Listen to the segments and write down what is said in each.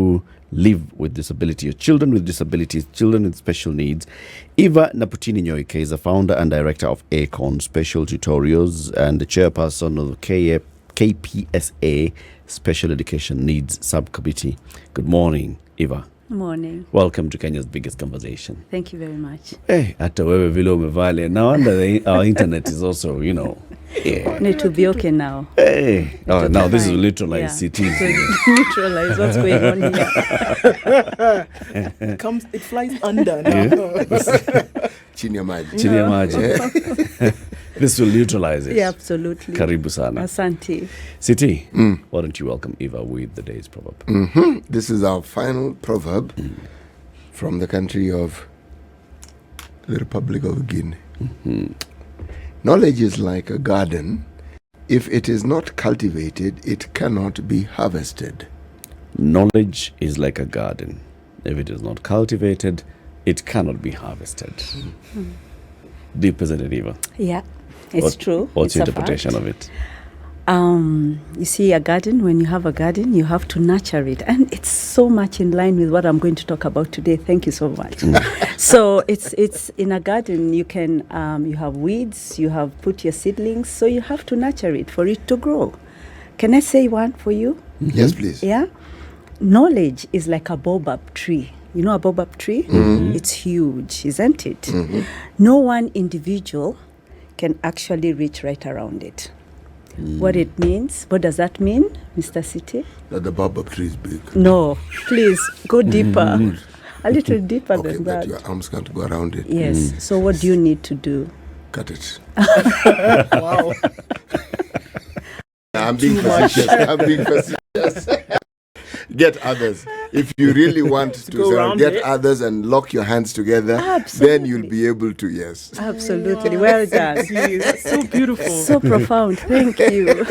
who live with disability, or children with disabilities, children with special needs. Eva Naputuni Nyoike is the founder and director of ACON Special Tutorials and the chairperson of the KPSA Special Education Needs Subcommittee. Good morning, Eva. Morning. Welcome to Kenya's Biggest Conversation. Thank you very much. Hey, hata wewe vile umevale. No wonder our internet is also, yeah. Need to be okay now. Hey. Oh, now this is neutralized cities. So neutralize what's going on here. It flies under now. Chini ya maji. This will neutralize it. Yeah, absolutely. Karibu sana. Asante. Siti, why don't you welcome Eva with the day's proverb? This is our final proverb from the country of the Republic of Guinea. Knowledge is like a garden. If it is not cultivated, it cannot be harvested. Knowledge is like a garden. If it is not cultivated, it cannot be harvested. Deep, isn't it, Eva? Yeah, it's true. What's it's your interpretation of it? You see, a garden, when you have a garden, you have to nurture it. And it's so much in line with what I'm going to talk about today. Thank you so much. So it's in a garden, you can, you have weeds, you have put your seedlings, so you have to nurture it for it to grow. Can I say one for you? Yes, please. Yeah? Knowledge is like a baobab tree. You know a baobab tree? It's huge, isn't it? No one individual can actually reach right around it. What it means, what does that mean, Mr. City? That the baobab tree is big. No, please, go deeper. A little deeper Okay, than but that. your arms can't go around it. Yes, so what do you need to do? Cut it. Wow. I'm being facetious. Get others. If you really want to go around get it. others and lock your hands together, then you'll be able to, yes. Absolutely, well done. That's so beautiful. So profound, thank you.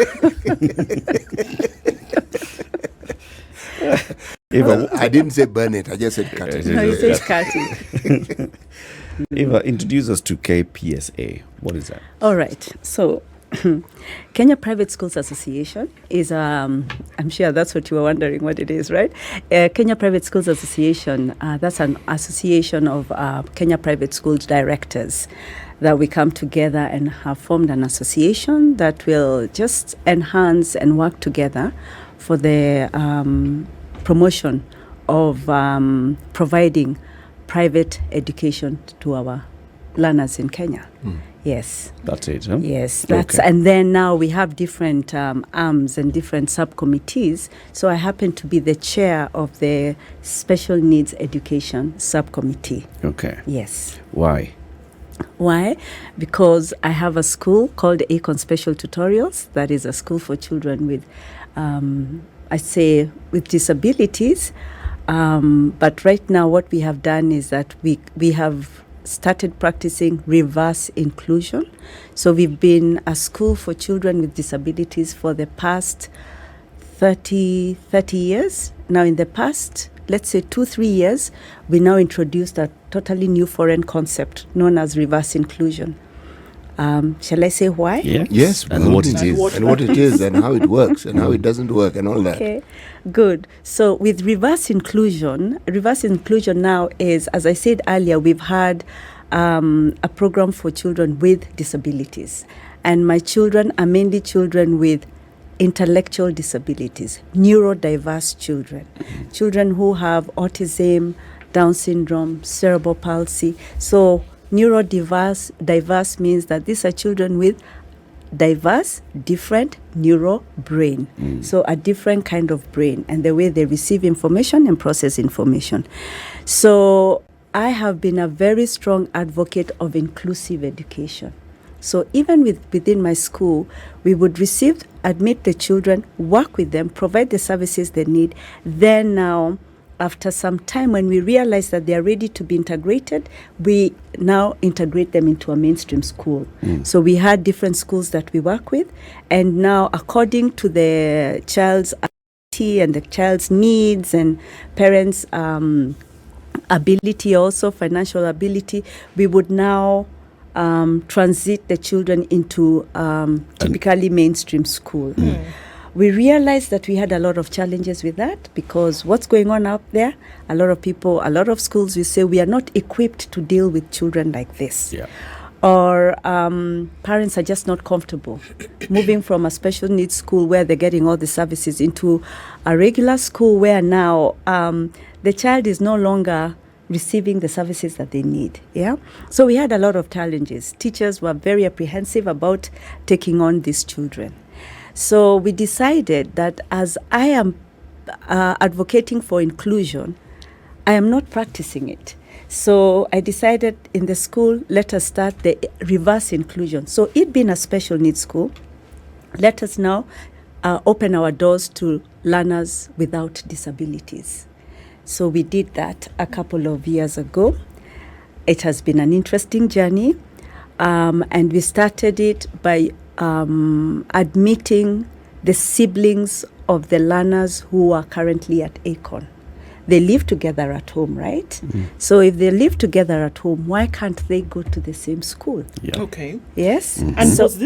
Well, I didn't say burn it, I just said cut it. No, you said cutting. Eva, introduce us to KPSA. What is that? All right, so Kenya Private Schools Association is, I'm sure that's what you were wondering what it is, right? Kenya Private Schools Association, that's an association of Kenya Private Schools directors that we come together and have formed an association that will just enhance and work together for the promotion of providing private education to our learners in Kenya. Yes. That's it, huh? Yes, that's Okay. And then now we have different arms and different subcommittees. So I happen to be the chair of the Special Needs Education Subcommittee. Okay. Yes. Why? Why? Because I have a school called ACON Special Tutorials. That is a school for children with, with disabilities. But right now what we have done is that we have started practicing reverse inclusion. So we've been a school for children with disabilities for the past 30 years. Now in the past, let's say 2-3 years, we now introduced a totally new foreign concept known as reverse inclusion. Shall I say why? Yeah. Yes, And what it is. and what it is, and how it works, and how it doesn't work, and all that. Okay, good. So with reverse inclusion now is, as I said earlier, we've had a program for children with disabilities. And my children are mainly children with intellectual disabilities, neurodiverse children, children who have autism, Down syndrome, cerebral palsy. So neurodiverse means that these are children with diverse, different neuro brain. So a different kind of brain and the way they receive information and process information. So I have been a very strong advocate of inclusive education. So even within my school, we would admit the children, work with them, provide the services they need. Then now, after some time, when we realize that they are ready to be integrated, we now integrate them into a mainstream school. So we had different schools that we work with. And now, according to the child's ability and the child's needs and parents' ability, also financial ability, we would now transit the children into typically mainstream school. We realized that we had a lot of challenges with that because what's going on out there, a lot of schools, we say we are not equipped to deal with children like this. Yeah. Or parents are just not comfortable moving from a special needs school where they're getting all the services into a regular school where now the child is no longer receiving the services that they need. Yeah. So we had a lot of challenges. Teachers were very apprehensive about taking on these children. So we decided that as I am advocating for inclusion, I am not practicing it. So I decided in the school, let us start the reverse inclusion. So it being a special needs school, let us now open our doors to learners without disabilities. So we did that a couple of years ago. It has been an interesting journey. And we started it by admitting the siblings of the learners who are currently at ACON. They live together at home, right? Mm. So if they live together at home, why can't they go to the same school? Yeah. Okay. Yes. Mhm. And So- was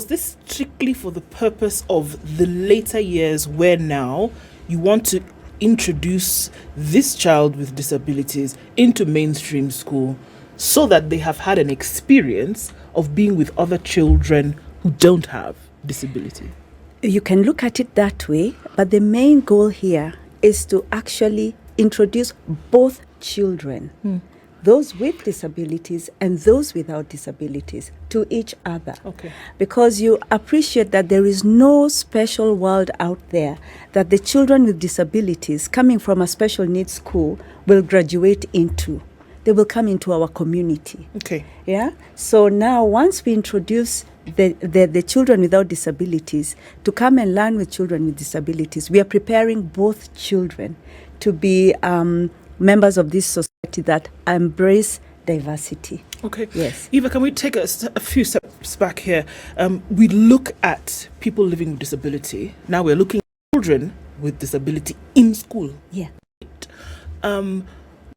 this strictly for the purpose of the later years where now you want to introduce this child with disabilities into mainstream school so that they have had an experience of being with other children who don't have disability? You can look at it that way, but the main goal here is to actually introduce both children, those with disabilities and those without disabilities, to each other. Okay. Because you appreciate that there is no special world out there that the children with disabilities coming from a special needs school will graduate into. They will come into our community. Okay. Yeah. So now once we introduce the children without disabilities to come and learn with children with disabilities, we are preparing both children to be members of this society that embrace diversity. Okay. Yes. Eva, can we take a few steps back here? We look at people living with disability. Now we're looking at children with disability in school. Yeah.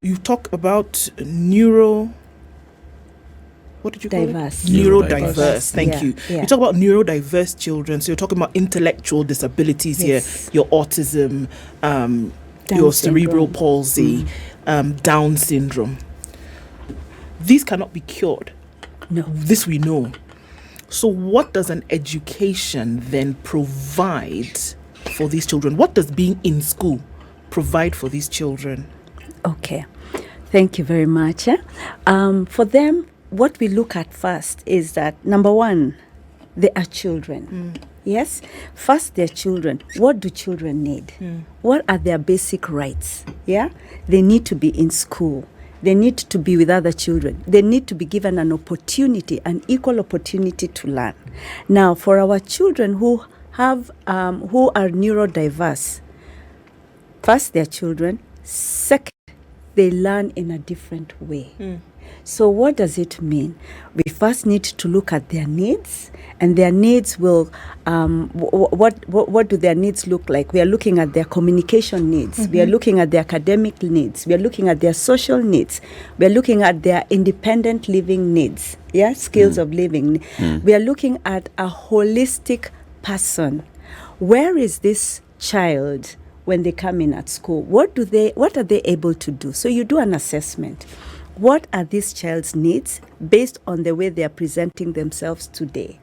You talk about what did you call Diverse. it? Neurodiverse. Neurodiverse. Thank Yeah, you. yeah. You talk about neurodiverse children. So you're talking about intellectual disabilities Yes. here, your autism, Down your cerebral syndrome. palsy, Down syndrome. These cannot be cured. No. This we know. So what does an education then provide for these children? What does being in school provide for these children? Okay. Thank you very much. For them, what we look at first is that, number one, they are children. Yes? First, they're children. What do children need? What are their basic rights? Yeah? They need to be in school. They need to be with other children. They need to be given an opportunity, an equal opportunity to learn. Now, for our children who are neurodiverse, first, they're children. Second, they learn in a different way. So what does it mean? We first need to look at their needs, and their needs will, what do their needs look like? We are looking at their communication needs. We are looking at their academic needs. We are looking at their social needs. We are looking at their independent living needs, skills of living. We are looking at a holistic person. Where is this child when they come in at school? What are they able to do? So you do an assessment. What are this child's needs based on the way they are presenting themselves today?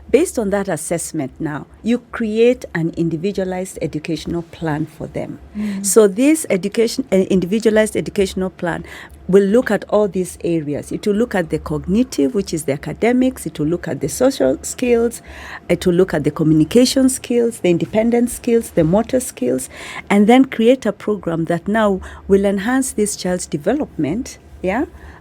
Based on that assessment now, you create an individualized educational plan for them. So this individualized educational plan will look at all these areas. It will look at the cognitive, which is the academics. It will look at the social skills. It will look at the communication skills, the independent skills, the motor skills, and then create a program that now will enhance this child's development,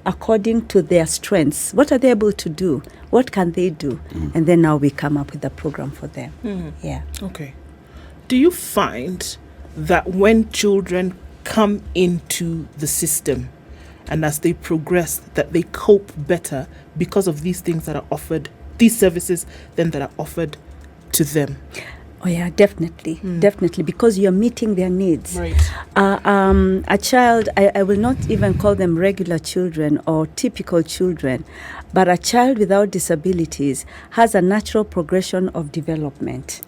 according to their strengths. What are they able to do? What can they do? And then now we come up with a program for them. Yeah. Okay. Do you find that when children come into the system and as they progress, that they cope better because of these things that are offered, these services then that are offered to them? Oh yeah, definitely, definitely, because you're meeting their needs. Right. A child, I will not even call them regular children or typical children, but a child without disabilities has a natural progression of development.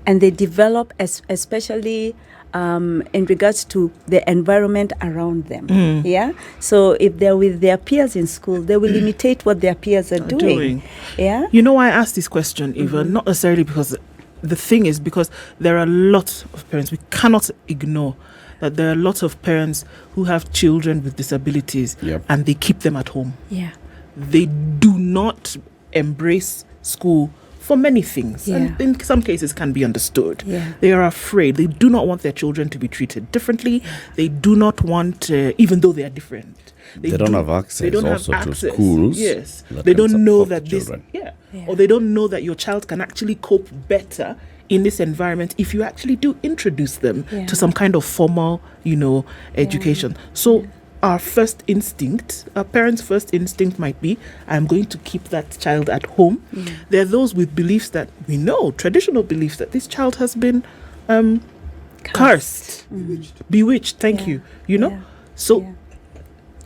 and they develop especially in regards to the environment around them. Yeah. So if they're with their peers in school, they will imitate what their peers are doing. Yeah. You know why I asked this question, Eva? Not necessarily because the thing is because there are lots of parents. We cannot ignore that there are lots of parents who have children with disabilities and they keep them at home. Yeah. They do not embrace school for many things, and in some cases can be understood. They are afraid. They do not want their children to be treated differently. They do not want, even though they are different. They don't have access. They don't also have to access. schools. Yes, that they can don't know support that this. children. Or they don't know that your child can actually cope better in this environment if you actually do introduce them to some kind of formal, education. So our first instinct, our parents' first instinct might be, I'm going to keep that child at home. There are those with beliefs that we know, traditional beliefs, that this child has been cursed, bewitched, thank you, So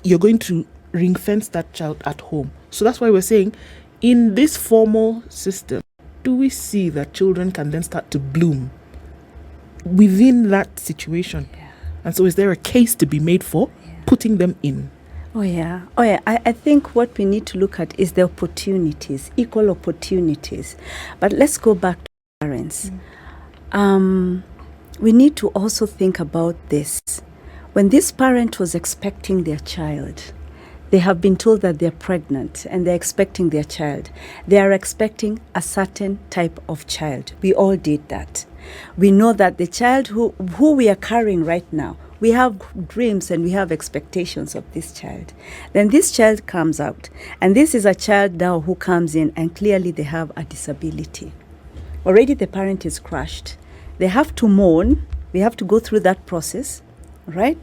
you're going to ring fence that child at home. So that's why we're saying, in this formal system, do we see that children can then start to bloom within that situation? And so is there a case to be made for putting them in? I think what we need to look at is the opportunities, equal opportunities. But let's go back to parents. We need to also think about this. When this parent was expecting their child, they have been told that they're pregnant and they're expecting their child. They are expecting a certain type of child. We all did that. We know that the child who we are carrying right now, we have dreams and we have expectations of this child. Then this child comes out, and this is a child now who comes in and clearly they have a disability. Already the parent is crushed. They have to mourn. We have to go through that process, right?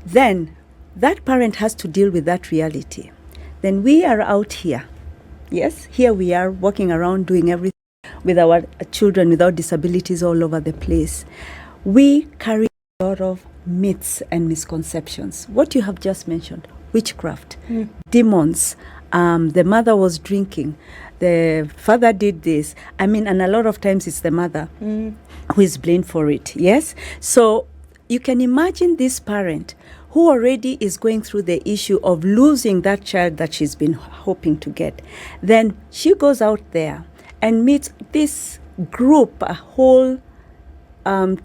Then that parent has to deal with that reality. Then we are out here. Yes, here we are walking around doing everything with our children without disabilities all over the place. We carry a lot of myths and misconceptions. What you have just mentioned, witchcraft, demons, the mother was drinking, the father did this. And a lot of times it's the mother who is blamed for it. Yes? So you can imagine this parent who already is going through the issue of losing that child that she's been hoping to get. Then she goes out there and meets this group, a whole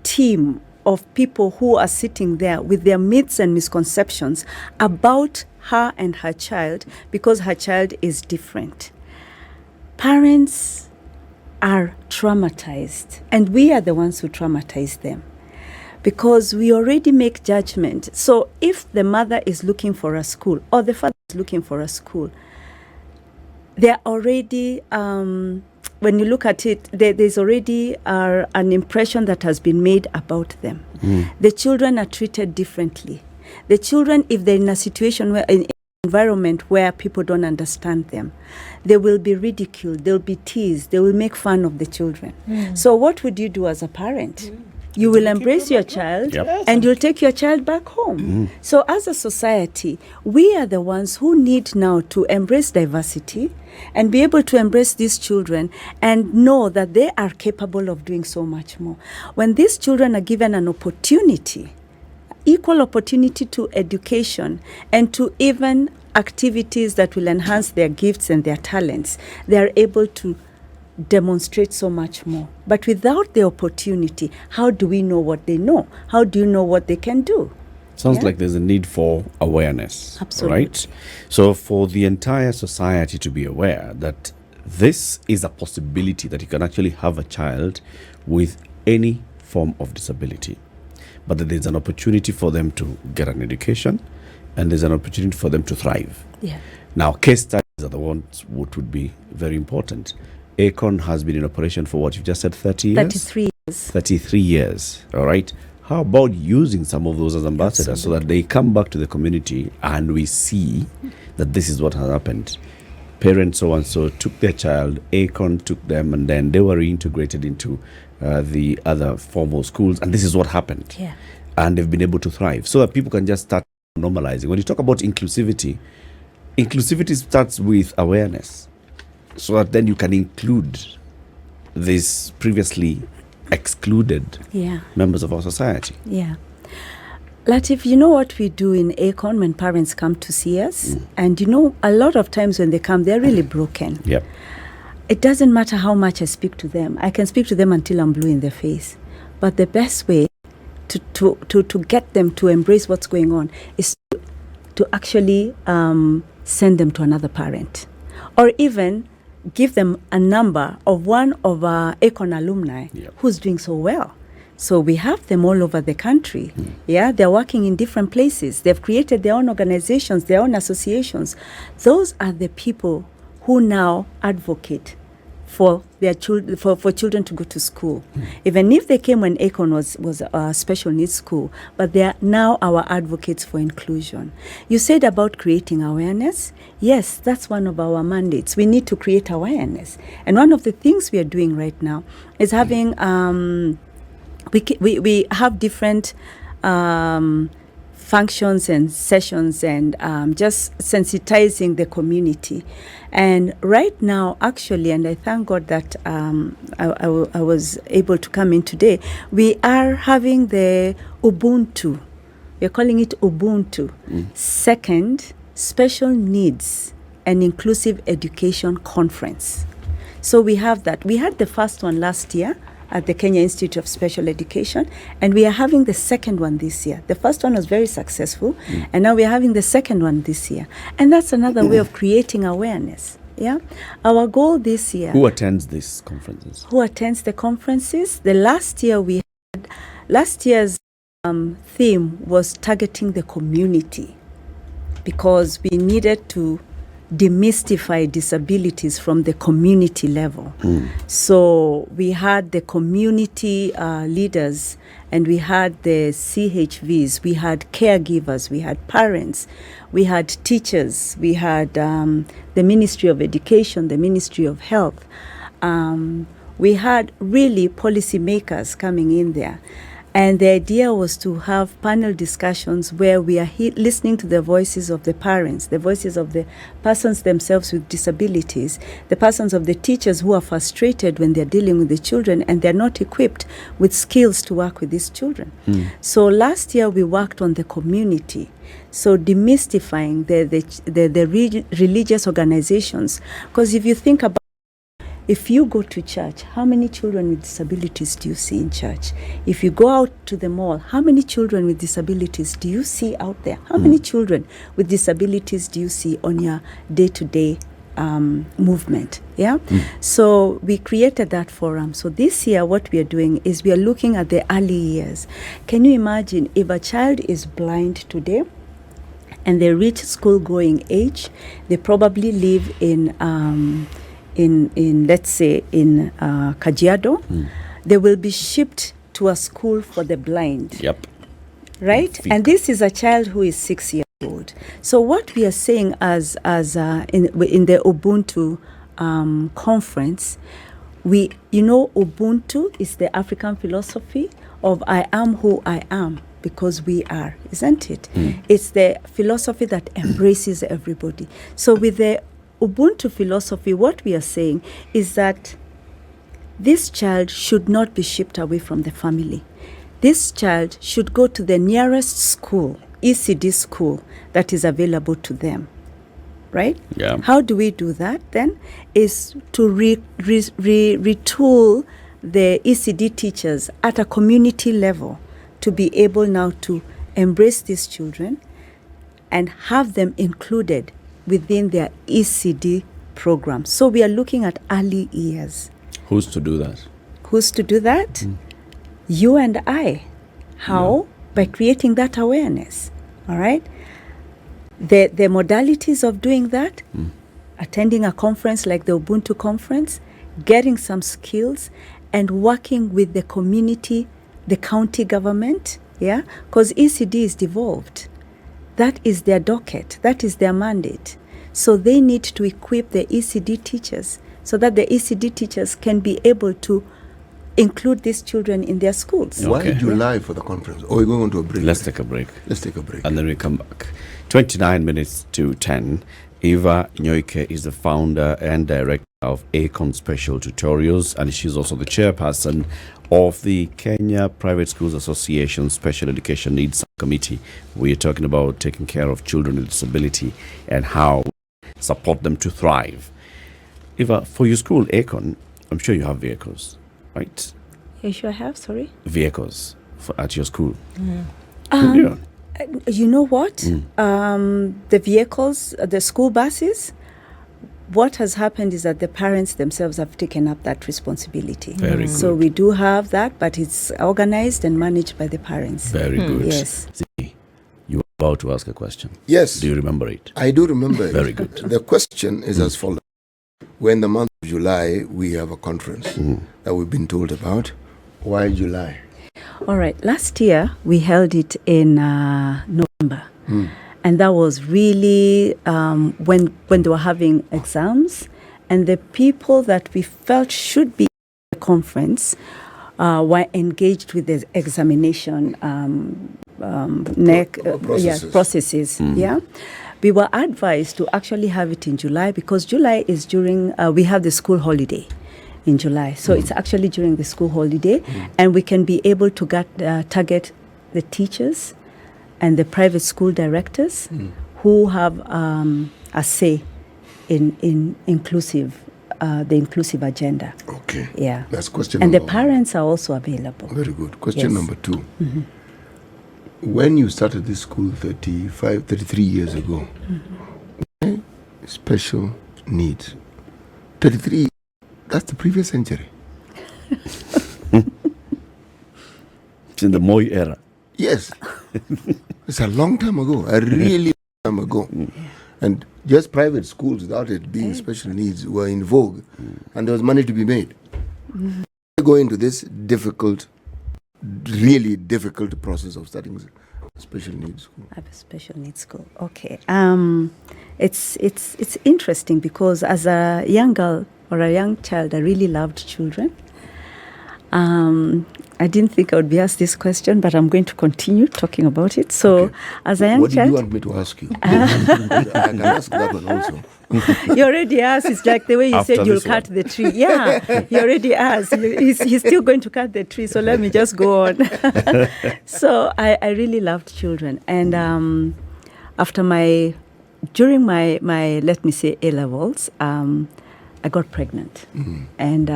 team of people who are sitting there with their myths and misconceptions about her and her child because her child is different. Parents are traumatized, and we are the ones who traumatize them, because we already make judgment. So if the mother is looking for a school or the father is looking for a school, they're already, when you look at it, there's already an impression that has been made about them. The children are treated differently. The children, if they're in a situation where, in an environment where people don't understand them, they will be ridiculed, they'll be teased, they will make fun of the children. So what would you do as a parent? You will embrace your child and you'll take your child back home. So as a society, we are the ones who need now to embrace diversity and be able to embrace these children and know that they are capable of doing so much more. When these children are given an opportunity, equal opportunity to education and to even activities that will enhance their gifts and their talents, they are able to demonstrate so much more. But without the opportunity, how do we know what they know? How do you know what they can do? Sounds like there's a need for awareness. Absolutely. Right? So for the entire society to be aware that this is a possibility, that you can actually have a child with any form of disability, but that there's an opportunity for them to get an education and there's an opportunity for them to thrive. Now, case studies are the ones which would be very important. ACON has been in operation for what you've just said, 30 years? 33 years. 33 years, all right? How about using some of those as ambassadors so that they come back to the community and we see that this is what has happened? Parents so-and-so took their child, ACON took them, and then they were reintegrated into the other formal schools, and this is what happened. And they've been able to thrive so that people can just start normalizing. When you talk about inclusivity, inclusivity starts with awareness, so that then you can include these previously excluded Yeah. members of our society. Yeah. Latif, you know what we do in ACON when parents come to see us? And you know, a lot of times when they come, they're really broken. Yep. It doesn't matter how much I speak to them. I can speak to them until I'm blue in their face. But the best way to get them to embrace what's going on is to actually send them to another parent. Or even give them a number of one of our ACON alumni who's doing so well. So we have them all over the country. Yeah, they're working in different places. They've created their own organizations, their own associations. Those are the people who now advocate for their children, for children to go to school. Even if they came when ACON was a special needs school, but they are now our advocates for inclusion. You said about creating awareness. Yes, that's one of our mandates. We need to create awareness. And one of the things we are doing right now is having we have different functions and sessions and just sensitizing the community. And right now, actually, and I thank God that I was able to come in today, we are having the Ubuntu. We're calling it Ubuntu. Second, Special Needs and Inclusive Education Conference. So we have that. We had the first one last year at the Kenya Institute of Special Education, and we are having the second one this year. The first one was very successful, and now we are having the second one this year. And that's another way of creating awareness. Yeah, our goal this year. Who attends these conferences? Who attends the conferences? The last year's theme was targeting the community, because we needed to demystify disabilities from the community level. So we had the community leaders, and we had the CHVs, we had caregivers, we had parents, we had teachers, we had the Ministry of Education, the Ministry of Health. We had really policymakers coming in there. And the idea was to have panel discussions where we are listening to the voices of the parents, the voices of the persons themselves with disabilities, the persons of the teachers who are frustrated when they're dealing with the children and they're not equipped with skills to work with these children. So last year we worked on the community. So demystifying the religious organizations. Because if you think about, if you go to church, how many children with disabilities do you see in church? If you go out to the mall, how many children with disabilities do you see out there? How many children with disabilities do you see on your day-to-day movement? Yeah. So we created that forum. So this year what we are doing is we are looking at the early years. Can you imagine if a child is blind today and they reach school-going age, they probably live in let's say in Kajiado, they will be shipped to a school for the blind. Yep. Right? And this is a child who is 6 years old. So what we are saying as in the Ubuntu conference, Ubuntu is the African philosophy of I am who I am because we are, isn't it? It's the philosophy that embraces everybody. So with the Ubuntu philosophy, what we are saying is that this child should not be shipped away from the family. This child should go to the nearest school, ECD school, that is available to them. Right? Yeah. How do we do that then? Is to retool the ECD teachers at a community level to be able now to embrace these children and have them included within their ECD program. So we are looking at early years. Who's to do that? Who's to do that? You and I. How? By creating that awareness. All right? The modalities of doing that, attending a conference like the Ubuntu conference, getting some skills, and working with the community, the county government, yeah? Because ECD is devolved. That is their docket. That is their mandate. So they need to equip the ECD teachers so that the ECD teachers can be able to include these children in their schools. Why July for the conference? Or are we going on to a break? Let's take a break. Let's take a break. And then we come back. 29 minutes to 10. Eva Nyoike is the founder and director of ACON Special Tutorials, and she's also the chairperson of the Kenya Private Schools Association Special Education Needs Committee. We are talking about taking care of children with disability and how support them to thrive. Eva, for your school, ACON, I'm sure you have vehicles, right? You sure have, sorry? Vehicles at your school. Yeah. You know what? The vehicles, the school buses, what has happened is that the parents themselves have taken up that responsibility. Very good. So we do have that, but it's organized and managed by the parents. Very good. Yes. See, you were about to ask a question. Yes. Do you remember it? I do remember it. Very good. The question is as follows. When the month of July, we have a conference that we've been told about. Why July? All right. Last year, we held it in November. And that was really when they were having exams. And the people that we felt should be at the conference were engaged with the examination processes. Yeah. We were advised to actually have it in July because July is during, we have the school holiday in July. So it's actually during the school holiday, and we can be able to target the teachers and the private school directors who have a say in inclusive, the inclusive agenda. Okay. Yeah. That's question and number the parents are also available. Very good. Question Yes. number 2. When you started this school 33 years ago, why special needs? 33, that's the previous century. It's in the Moi era. Yes. It's a long time ago, a really long time ago. And just private schools, without it being special needs, were in vogue, and there was money to be made. I go into this difficult, really difficult process of starting a special needs school. I have a special needs school. Okay. It's interesting because as a young girl or a young child, I really loved children. I didn't think I would be asked this question, but I'm going to continue talking about it. So, as a young What child, did you want me to ask you? I can ask that one also. you already asked. It's like the way you After said you'll this cut the tree. Yeah, you already asked. He's still going to cut the tree. So let me just go on. So I really loved children, and during my let me say A levels, I got pregnant, and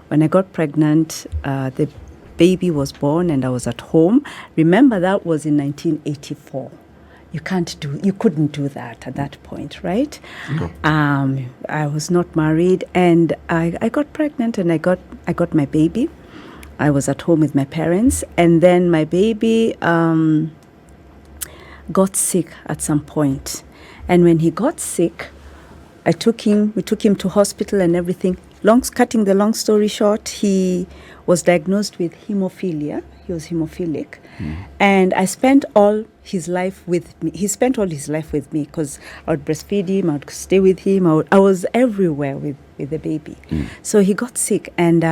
when I got pregnant, the baby was born, and I was at home. Remember, that was in 1984. You couldn't do that at that point, right? No. I was not married, and I got pregnant, and I got my baby. I was at home with my parents, and then my baby got sick at some point. And when he got sick, we took him to hospital and everything. Cutting the long story short, he was diagnosed with hemophilia. He was hemophilic. And I spent all his life with me. He spent all his life with me because I would breastfeed him, I would stay with him. I was everywhere with the baby. So he got sick, and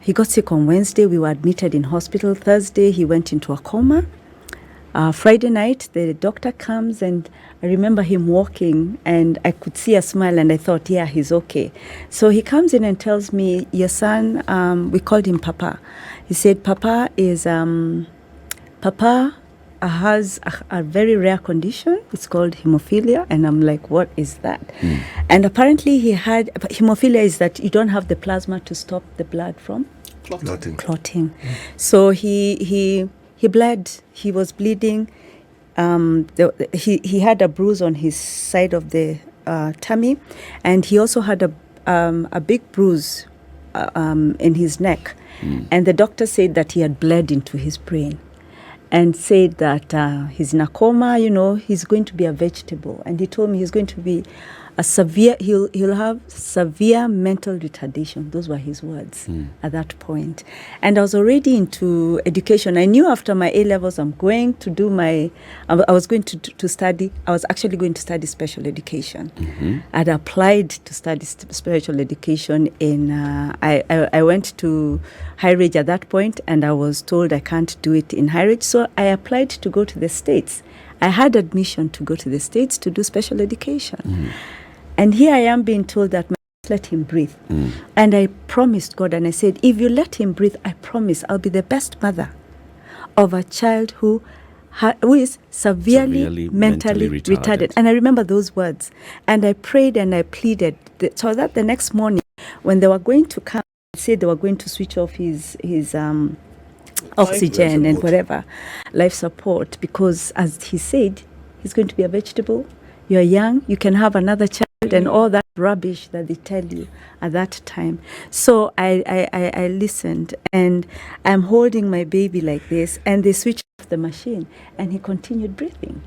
he got sick on Wednesday. We were admitted in hospital. Thursday, he went into a coma. Friday night, the doctor comes, and I remember him walking, and I could see a smile, and I thought, yeah, he's okay. So he comes in and tells me, your son, we called him Papa. He said, Papa has a very rare condition. It's called hemophilia. And I'm like, what is that? And apparently he had, hemophilia is that you don't have the plasma to stop the blood from clotting. So he bled. He was bleeding. He had a bruise on his side of the tummy, and he also had a big bruise in his neck. And the doctor said that he had bled into his brain, and said that he's in a coma. He's going to be a vegetable. And he told me he's going to be he'll have severe mental retardation. Those were his words at that point. And I was already into education. I knew after my A levels I was going to study. I was actually going to study special education. I'd applied to study special education I went to High Ridge at that point, and I was told I can't do it in High Ridge. So I applied to go to the States. I had admission to go to the States to do special education. And here I am being told that my let him breathe. And I promised God, and I said, if you let him breathe, I promise I'll be the best mother of a child who is severely mentally retarded. And I remember those words. And I prayed and I pleaded. So that the next morning, when they were going to come, they said they were going to switch off his oxygen and whatever, life support, because as he said, he's going to be a vegetable. You're young, you can have another child, and all that rubbish that they tell you at that time. So I listened, and I'm holding my baby like this, and they switched off the machine, and he continued breathing.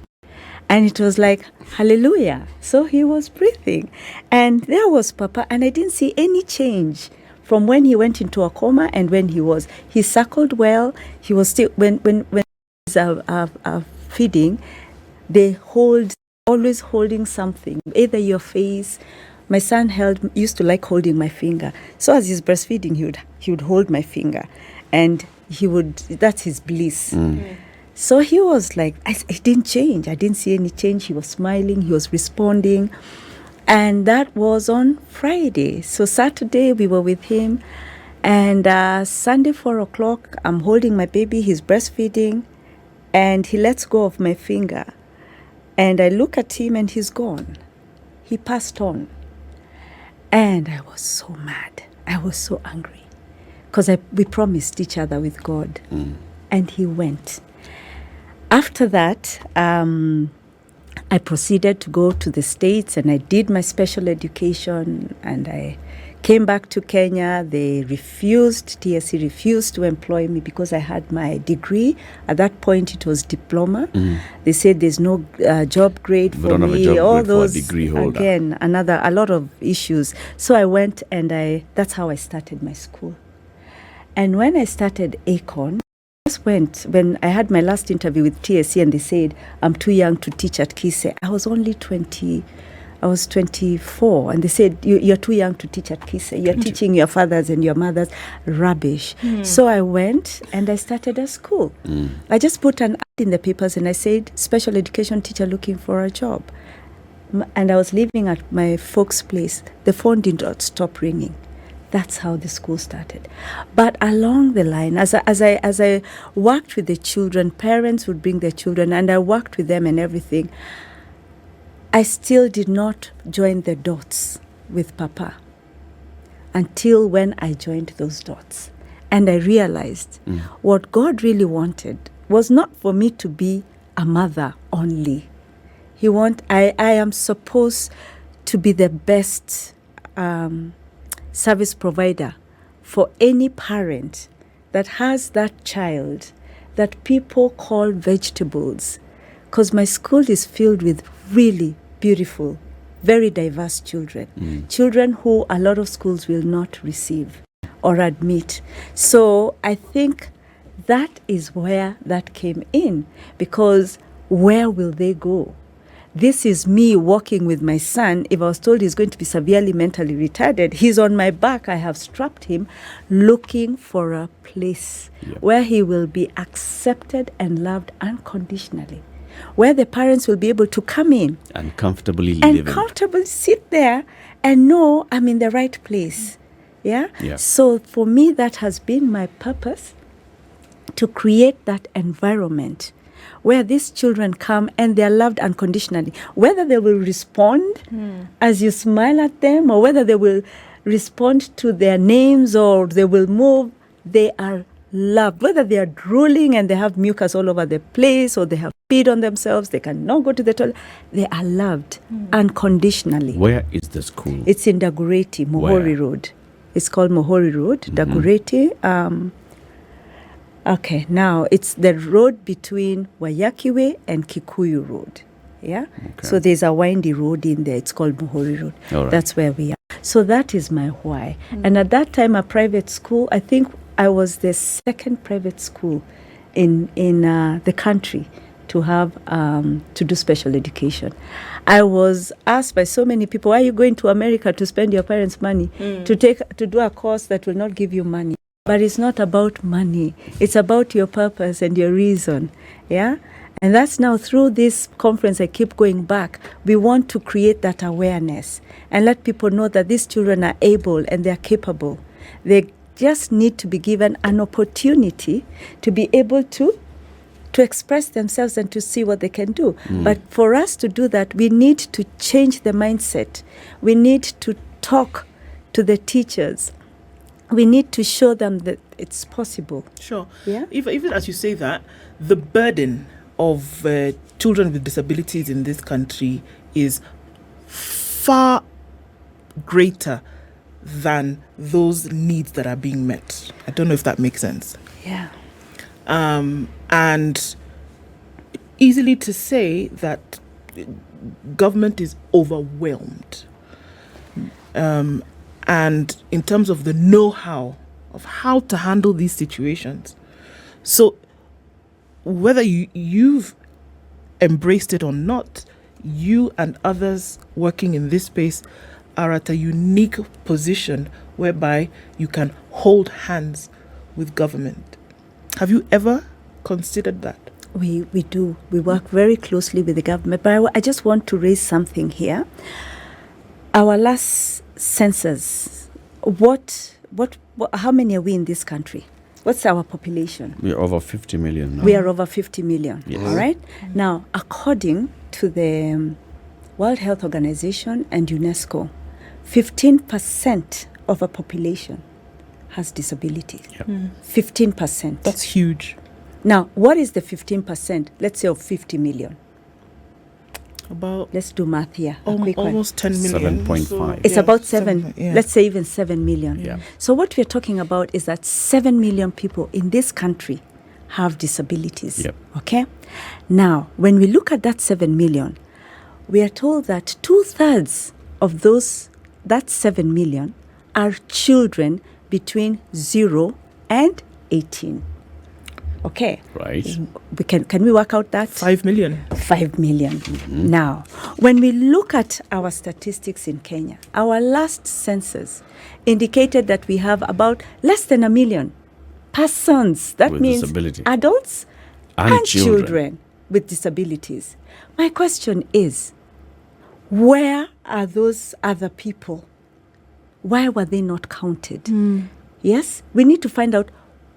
And it was like, hallelujah. So he was breathing. And there was Papa, and I didn't see any change from when he went into a coma and when he suckled well. He was still, when he's feeding, they always holding something, either your face. My son used to like holding my finger. So as he's breastfeeding, he would hold my finger, and that's his bliss. So he was like, it didn't change. I didn't see any change. He was smiling, he was responding. And that was on Friday. So Saturday we were with him, and Sunday 4:00, I'm holding my baby, he's breastfeeding, and he lets go of my finger. And I look at him and he's gone. He passed on. And I was so mad. I was so angry. Because we promised each other with God. And he went. After that, I proceeded to go to the States, and I did my special education, and I came back to Kenya. TSC refused to employ me because I had my degree. At that point, it was diploma. They said there's no job grade for me. All those, degree holder. Again, a lot of issues. So I went, and that's how I started my school. And when I started ACON, when I had my last interview with TSC, and they said I'm too young to teach at Kise. I was only 20. I was 24, and they said you're too young to teach at Kise. You're teaching your fathers and your mothers rubbish. So I went and I started a school. I just put an ad in the papers, and I said special education teacher looking for a job. And I was living at my folks' place. The phone did not stop ringing. That's how the school started. But along the line, as I worked with the children, parents would bring their children, and I worked with them and everything. I still did not join the dots with Papa until when I joined those dots. And I realized what God really wanted was not for me to be a mother only. I am supposed to be the best service provider for any parent that has that child that people call vegetables, because my school is filled with really beautiful, very diverse children, children who a lot of schools will not receive or admit. So I think that is where that came in, because where will they go? This is me walking with my son. If I was told he's going to be severely mentally retarded, he's on my back. I have strapped him, looking for a place where he will be accepted and loved unconditionally, where the parents will be able to come in and comfortably sit there and know I'm in the right place. Yeah? So for me, that has been my purpose, to create that environment where these children come and they are loved unconditionally. Whether they will respond as you smile at them, or whether they will respond to their names, or they will move, they are loved. Whether they are drooling and they have mucus all over the place, or they have peed on themselves, they cannot go to the toilet, they are loved unconditionally. Where is the school? It's in Dagoretti, Mohori Road. It's called Mohori Road, Dagoretti. Okay, now it's the road between Wayakiwe and Kikuyu Road. Yeah? Okay. So there's a windy road in there. It's called Mohori Road. Right. That's where we are. So that is my why. And at that time, a private school, I think I was the second private school in the country to have to do special education. I was asked by so many people, why are you going to America to spend your parents' money to do a course that will not give you money? But it's not about money. It's about your purpose and your reason. Yeah? And that's now through this conference, I keep going back. We want to create that awareness and let people know that these children are able and they're capable. They just need to be given an opportunity to be able to express themselves and to see what they can do. But for us to do that, we need to change the mindset. We need to talk to the teachers. We need to show them that it's possible. Sure. Yeah. Even as you say that, the burden of children with disabilities in this country is far greater than those needs that are being met. I don't know if that makes sense. Yeah. And easily to say that government is overwhelmed. And in terms of the know-how of how to handle these situations. So whether you've embraced it or not, you and others working in this space are at a unique position whereby you can hold hands with government. Have you ever considered that? We do. We work very closely with the government. But I just want to raise something here. Our last census, how many are we in this country? What's our population? We are over 50 million now. We are over 50 million. Yes. All right? Now, according to the World Health Organization and UNESCO, 15% of a population has disability. Yep. 15%. That's huge. Now, what is the 15%, let's say, of 50 million? About Let's do math here. a quick one. almost 10 million. 7.5. It's about 7, yeah. let's say even 7 million. Yeah. So what we're talking about is that 7 million people in this country have disabilities. Yep. Okay? Now, when we look at that 7 million, we are told that 2/3 of that 7 million are children between 0 and 18. Okay. Right. Can we work out that? 5 million. 5 million. Now, when we look at our statistics in Kenya, our last census indicated that we have about less than 1 million persons. That With means disability. adults And and children. children with disabilities. My question is, where are those other people? Why were they not counted? Yes, we need to find out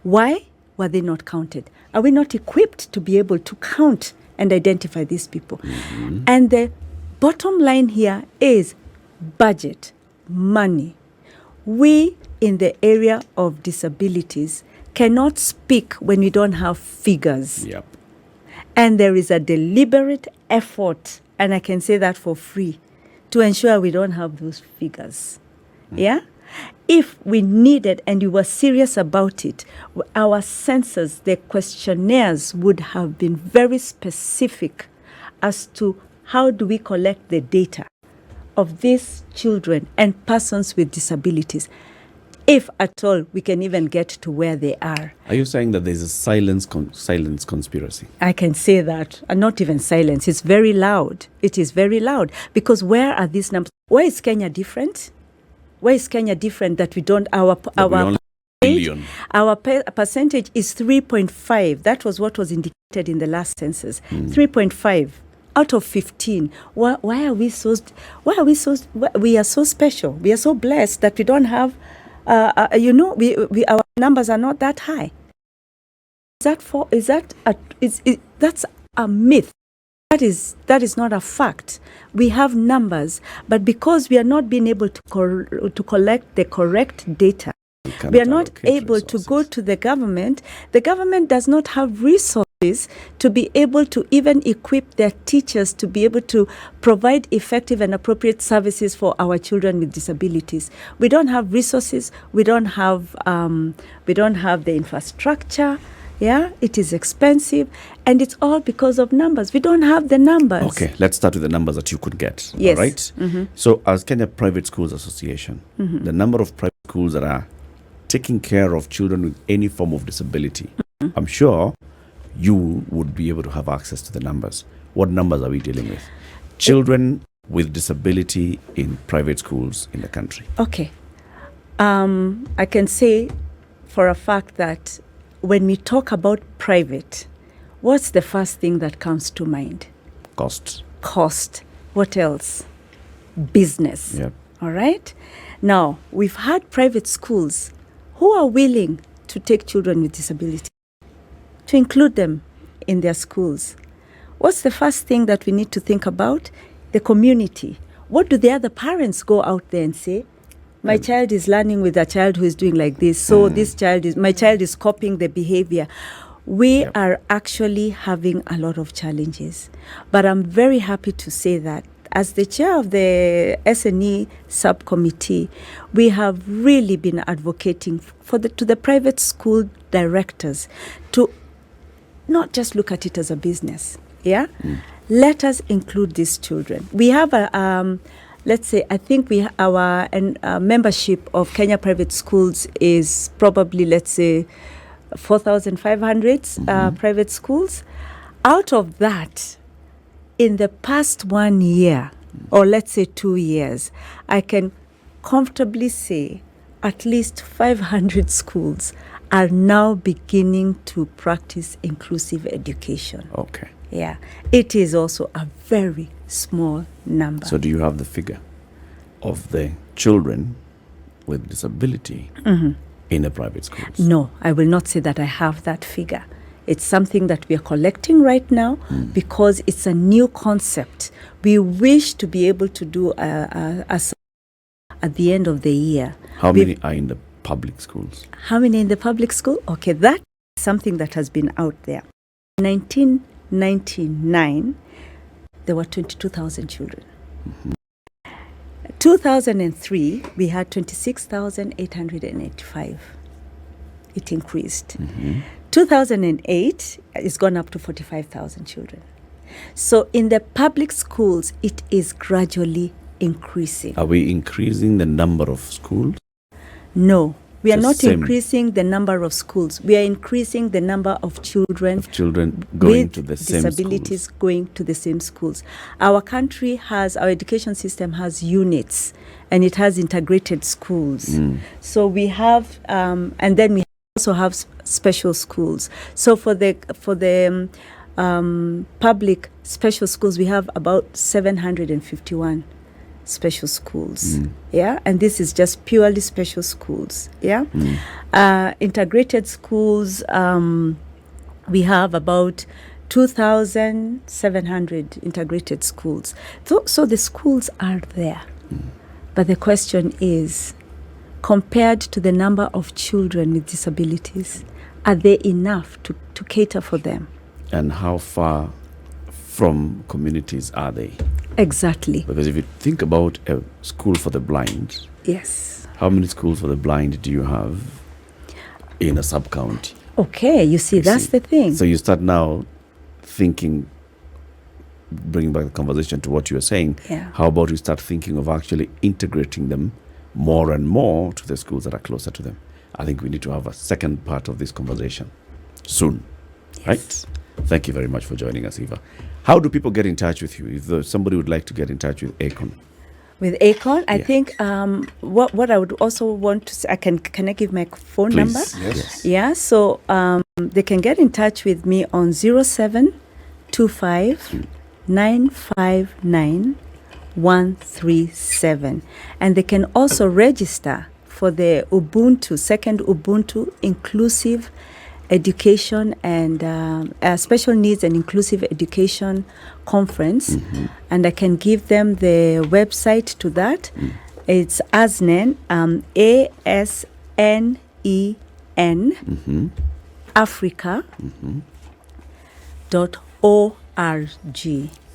why were they not counted. Are we not equipped to be able to count and identify these people? And the bottom line here is budget, money. We in the area of disabilities cannot speak when we don't have figures. Yep. And there is a deliberate effort, and I can say that for free, to ensure we don't have those figures. Yeah? If we needed and we were serious about it, our census, the questionnaires would have been very specific as to how do we collect the data of these children and persons with disabilities, if at all we can even get to where they are. Are you saying that there's a silence conspiracy? I can say that, and not even silence. It's very loud. It is very loud. Because where are these numbers? Why is Kenya different? Why is Kenya different that we don't, That we only million. our percentage is 3.5. That was what was indicated in the last census. 3.5 out of 15. Why are we so, we are so special. We are so blessed that we don't have, our numbers are not that high. That's a myth. That is not a fact. We have numbers, but because we are not being able to collect the correct data, we are not able to go to the government. The government does not have resources to be able to even equip their teachers to be able to provide effective and appropriate services for our children with disabilities. We don't have resources. We don't have the infrastructure. Yeah, it is expensive, and it's all because of numbers. We don't have the numbers. Okay, let's start with the numbers that you could get. Yes. All right? So, as Kenya Private Schools Association, the number of private schools that are taking care of children with any form of disability, I'm sure you would be able to have access to the numbers. What numbers are we dealing with? Children with disability in private schools in the country. Okay. I can say for a fact that when we talk about private, what's the first thing that comes to mind? Costs. Cost. What else? Business. Yep. All right. Now, we've had private schools who are willing to take children with disability, to include them in their schools. What's the first thing that we need to think about? The community. What do the other parents go out there and say? My child is learning with a child who is doing like this, so my child is copying the behavior. We are actually having a lot of challenges. But I'm very happy to say that as the chair of the SNE subcommittee, we have really been advocating to the private school directors to not just look at it as a business. Yeah? Let us include these children. We have let's say, I think our membership of Kenya private schools is probably, let's say, 4,500 private schools. Out of that, in the past 1 year, or let's say 2 years, I can comfortably say at least 500 schools are now beginning to practice inclusive education. Okay. Yeah. It is also a very small number. So do you have the figure of the children with disability in the private schools? No, I will not say that I have that figure. It's something that we are collecting right now because it's a new concept. We wish to be able to do a at the end of the year. How many are in the public schools? How many in the public school? Okay, that is something that has been out there. 1999, there were 22,000 children. 2003, we had 26,885. It increased. 2008, it's gone up to 45,000 children. So in the public schools, it is gradually increasing. Are we increasing the number of schools? No, we are The not same. increasing the number of schools. We are increasing the number of children Going with to the same disabilities schools. going to the same schools. Our country our education system has units, and it has integrated schools. So we have, and then we also have special schools. So for the public special schools, we have about 751 special schools. Yeah, and this is just purely special schools. Yeah. Integrated schools, we have about 2,700 integrated schools. So the schools are there. But the question is, compared to the number of children with disabilities, are they enough to cater for them? And how far from communities are they? Exactly. Because if you think about a school for the blind, Yes. how many schools for the blind do you have in a sub-county? Okay, you see, that's the thing. So you start now thinking, bringing back the conversation to what you were saying, Yeah. how about we start thinking of actually integrating them more and more to the schools that are closer to them? I think we need to have a second part of this conversation soon. Yes. Right? Thank you very much for joining us, Eva. How do people get in touch with you if somebody would like to get in touch with ACON? With ACON, I Yeah. think what I would also want to say, can I give my phone Please. number? Yes. Yeah, so they can get in touch with me on 0725 959 137. And they can also register for the second Ubuntu Inclusive Education and Special Needs and Inclusive Education Conference. And I can give them the website to that. It's ASNEN, ASNEN, Africa.org.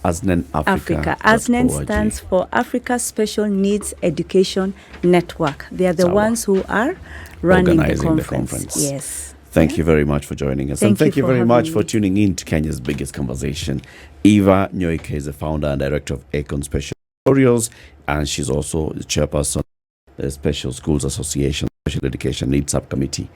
ASNEN Africa. ASNEN stands for Africa Special Needs Education Network. They are the Sawa. ones who are running Organizing the the conference. conference. Yes. Thank you very much for joining us. And Thank thank you you for very much having for me. tuning in to Kenya's biggest conversation. Eva Nyoike is the founder and director of ACON Special Tutorials, and she's also the chairperson of the Special Schools Association Special Education Needs Subcommittee.